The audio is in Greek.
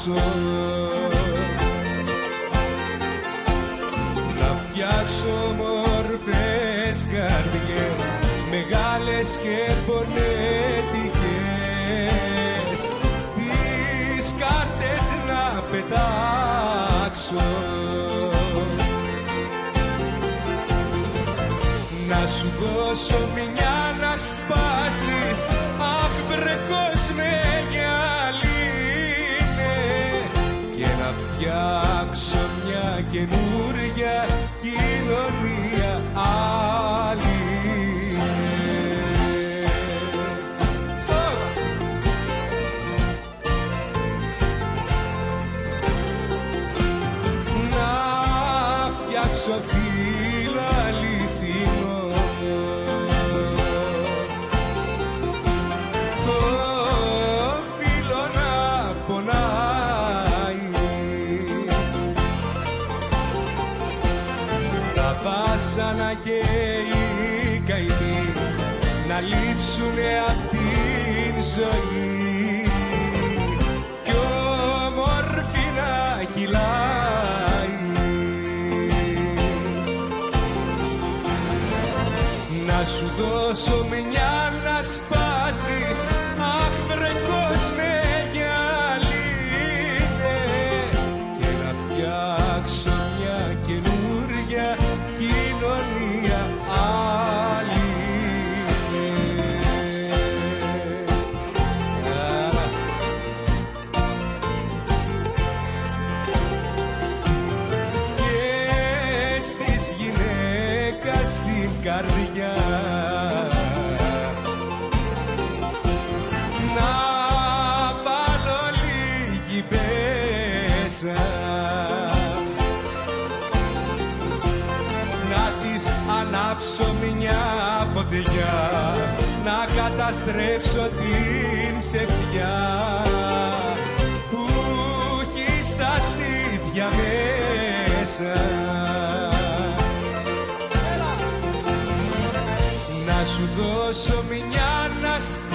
φτιάξω, να φτιάξω μορφές καρδιές, μεγάλες και πονέτικες, τις κάρτες να πετάξω, να σου δώσω μια να σπάσεις, αχ βρε κόσμε γυαλίνε, και να φτιάξω μια καινούρια κοινωνία άλλη. Να φτιάξω φίλο αληθινό, το φίλο να πονάει, τα βάσανα και οι καημοί να λείψουνε απ' την ζωή, κι όμορφη να κυλάει, να σου δώσω μια να σπάσεις, αχ βρε κόσμε γυαλίνε, και να φτιάξω μια καινούρια κοινωνία άλλη. Και στις γυναίκας στην καρδιά να βάλω λίγη πέσα, να της ανάψω μια φωτιά, να καταστρέψω την ψευτιά που έχει στα στήθια μέσα, να σου δώσω μια να σπάσεις,